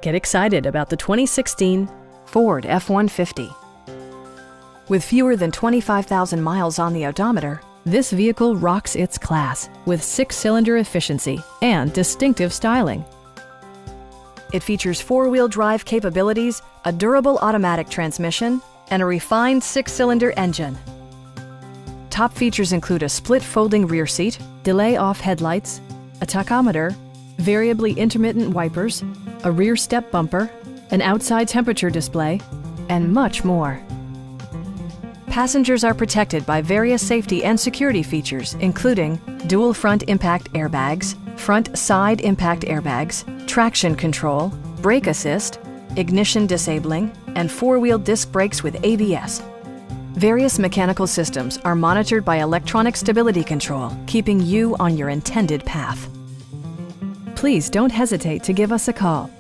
Get excited about the 2016 Ford F-150. With fewer than 25,000 miles on the odometer, this vehicle rocks its class with 6-cylinder efficiency and distinctive styling. It features 4-wheel drive capabilities, a durable automatic transmission, and a refined 6-cylinder engine. Top features include a split folding rear seat, delay-off headlights, a tachometer, variably intermittent wipers, a rear step bumper, an outside temperature display, and much more. Passengers are protected by various safety and security features, including dual front impact airbags, front side impact airbags, traction control, brake assist, ignition disabling, and 4-wheel disc brakes with ABS. Various mechanical systems are monitored by electronic stability control, keeping you on your intended path. Please don't hesitate to give us a call.